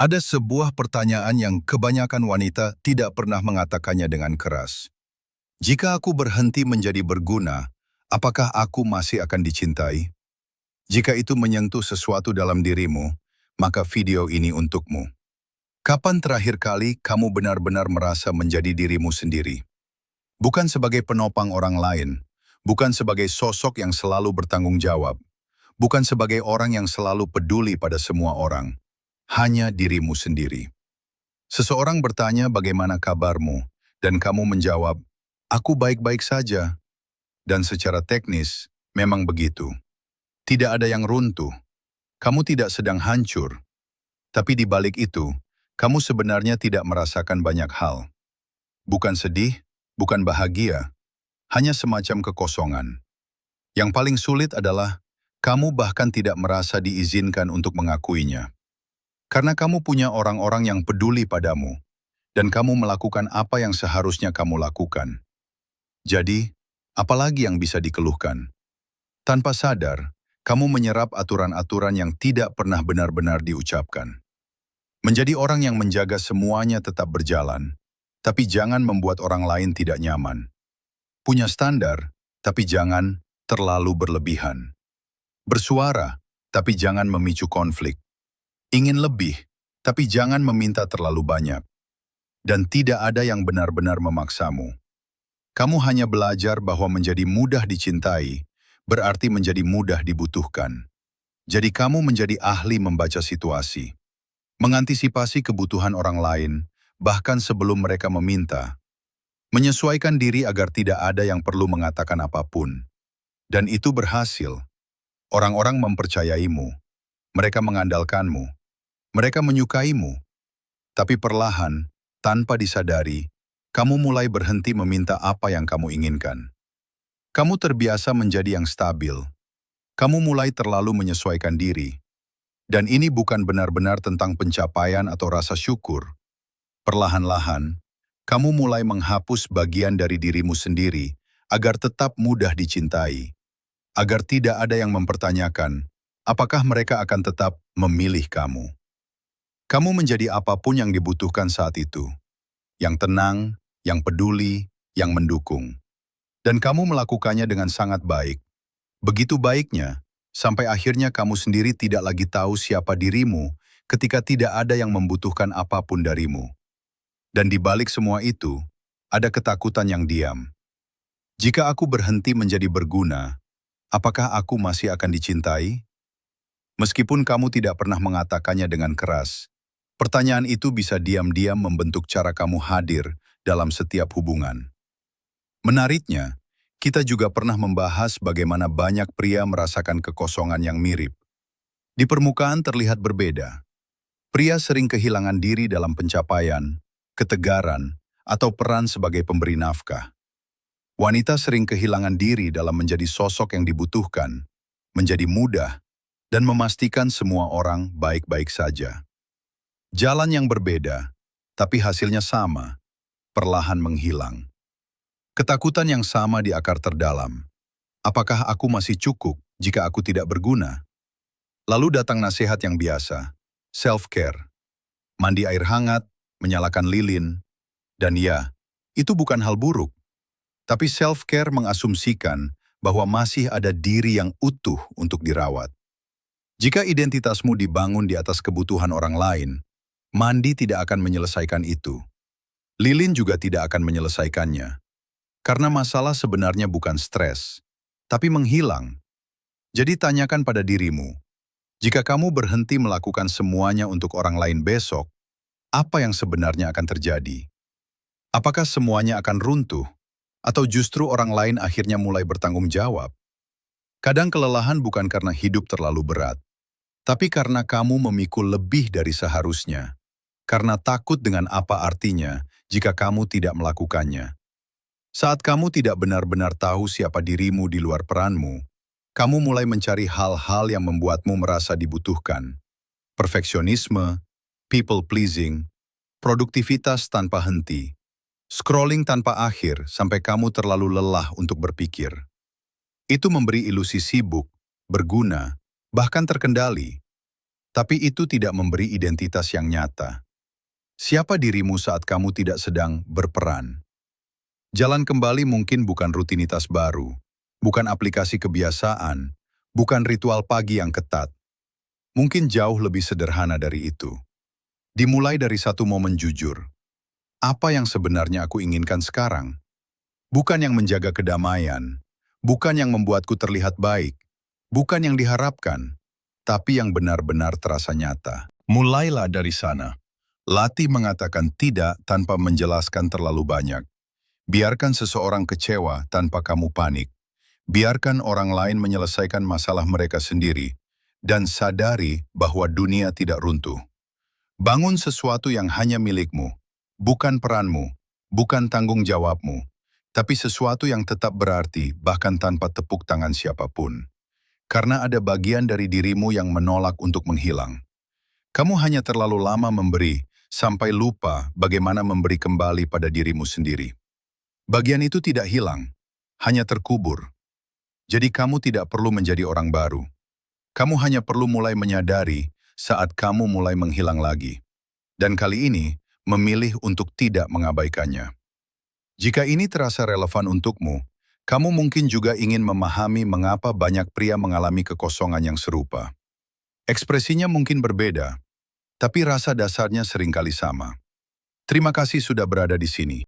Ada sebuah pertanyaan yang kebanyakan wanita tidak pernah mengatakannya dengan keras. Jika aku berhenti menjadi berguna, apakah aku masih akan dicintai? Jika itu menyentuh sesuatu dalam dirimu, maka video ini untukmu. Kapan terakhir kali kamu benar-benar merasa menjadi dirimu sendiri? Bukan sebagai penopang orang lain, bukan sebagai sosok yang selalu bertanggung jawab, bukan sebagai orang yang selalu peduli pada semua orang. Hanya dirimu sendiri. Seseorang bertanya bagaimana kabarmu, dan kamu menjawab, aku baik-baik saja. Dan secara teknis, memang begitu. Tidak ada yang runtuh. Kamu tidak sedang hancur. Tapi di balik itu, kamu sebenarnya tidak merasakan banyak hal. Bukan sedih, bukan bahagia, hanya semacam kekosongan. Yang paling sulit adalah, kamu bahkan tidak merasa diizinkan untuk mengakuinya. Karena kamu punya orang-orang yang peduli padamu, dan kamu melakukan apa yang seharusnya kamu lakukan. Jadi, apalagi yang bisa dikeluhkan? Tanpa sadar, kamu menyerap aturan-aturan yang tidak pernah benar-benar diucapkan. Menjadi orang yang menjaga semuanya tetap berjalan, tapi jangan membuat orang lain tidak nyaman. Punya standar, tapi jangan terlalu berlebihan. Bersuara, tapi jangan memicu konflik. Ingin lebih, tapi jangan meminta terlalu banyak. Dan tidak ada yang benar-benar memaksamu. Kamu hanya belajar bahwa menjadi mudah dicintai, berarti menjadi mudah dibutuhkan. Jadi kamu menjadi ahli membaca situasi, mengantisipasi kebutuhan orang lain, bahkan sebelum mereka meminta. Menyesuaikan diri agar tidak ada yang perlu mengatakan apapun. Dan itu berhasil. Orang-orang mempercayaimu. Mereka mengandalkanmu. Mereka menyukaimu, tapi perlahan, tanpa disadari, kamu mulai berhenti meminta apa yang kamu inginkan. Kamu terbiasa menjadi yang stabil. Kamu mulai terlalu menyesuaikan diri. Dan ini bukan benar-benar tentang pencapaian atau rasa syukur. Perlahan-lahan, kamu mulai menghapus bagian dari dirimu sendiri agar tetap mudah dicintai. Agar tidak ada yang mempertanyakan, apakah mereka akan tetap memilih kamu. Kamu menjadi apapun yang dibutuhkan saat itu. Yang tenang, yang peduli, yang mendukung. Dan kamu melakukannya dengan sangat baik. Begitu baiknya, sampai akhirnya kamu sendiri tidak lagi tahu siapa dirimu ketika tidak ada yang membutuhkan apapun darimu. Dan di balik semua itu, ada ketakutan yang diam. Jika aku berhenti menjadi berguna, apakah aku masih akan dicintai? Meskipun kamu tidak pernah mengatakannya dengan keras, pertanyaan itu bisa diam-diam membentuk cara kamu hadir dalam setiap hubungan. Menariknya, kita juga pernah membahas bagaimana banyak pria merasakan kekosongan yang mirip. Di permukaan terlihat berbeda. Pria sering kehilangan diri dalam pencapaian, ketegaran, atau peran sebagai pemberi nafkah. Wanita sering kehilangan diri dalam menjadi sosok yang dibutuhkan, menjadi mudah, dan memastikan semua orang baik-baik saja. Jalan yang berbeda, tapi hasilnya sama, perlahan menghilang. Ketakutan yang sama di akar terdalam. Apakah aku masih cukup jika aku tidak berguna? Lalu datang nasihat yang biasa, self-care. Mandi air hangat, menyalakan lilin, dan ya, itu bukan hal buruk. Tapi self-care mengasumsikan bahwa masih ada diri yang utuh untuk dirawat. Jika identitasmu dibangun di atas kebutuhan orang lain, mandi tidak akan menyelesaikan itu. Lilin juga tidak akan menyelesaikannya. Karena masalah sebenarnya bukan stres, tapi menghilang. Jadi tanyakan pada dirimu, jika kamu berhenti melakukan semuanya untuk orang lain besok, apa yang sebenarnya akan terjadi? Apakah semuanya akan runtuh? Atau justru orang lain akhirnya mulai bertanggung jawab? Kadang kelelahan bukan karena hidup terlalu berat, tapi karena kamu memikul lebih dari seharusnya. Karena takut dengan apa artinya jika kamu tidak melakukannya. Saat kamu tidak benar-benar tahu siapa dirimu di luar peranmu, kamu mulai mencari hal-hal yang membuatmu merasa dibutuhkan. Perfeksionisme, people-pleasing, produktivitas tanpa henti, scrolling tanpa akhir sampai kamu terlalu lelah untuk berpikir. Itu memberi ilusi sibuk, berguna, bahkan terkendali. Tapi itu tidak memberi identitas yang nyata. Siapa dirimu saat kamu tidak sedang berperan? Jalan kembali mungkin bukan rutinitas baru, bukan aplikasi kebiasaan, bukan ritual pagi yang ketat. Mungkin jauh lebih sederhana dari itu. Dimulai dari satu momen jujur. Apa yang sebenarnya aku inginkan sekarang? Bukan yang menjaga kedamaian, bukan yang membuatku terlihat baik, bukan yang diharapkan, tapi yang benar-benar terasa nyata. Mulailah dari sana. Latih mengatakan tidak tanpa menjelaskan terlalu banyak. Biarkan seseorang kecewa tanpa kamu panik. Biarkan orang lain menyelesaikan masalah mereka sendiri. Dan sadari bahwa dunia tidak runtuh. Bangun sesuatu yang hanya milikmu. Bukan peranmu, bukan tanggung jawabmu. Tapi sesuatu yang tetap berarti bahkan tanpa tepuk tangan siapapun. Karena ada bagian dari dirimu yang menolak untuk menghilang. Kamu hanya terlalu lama memberi, sampai lupa bagaimana memberi kembali pada dirimu sendiri. Bagian itu tidak hilang, hanya terkubur. Jadi kamu tidak perlu menjadi orang baru. Kamu hanya perlu mulai menyadari saat kamu mulai menghilang lagi. Dan kali ini, memilih untuk tidak mengabaikannya. Jika ini terasa relevan untukmu, kamu mungkin juga ingin memahami mengapa banyak pria mengalami kekosongan yang serupa. Ekspresinya mungkin berbeda, tapi rasa dasarnya seringkali sama. Terima kasih sudah berada di sini.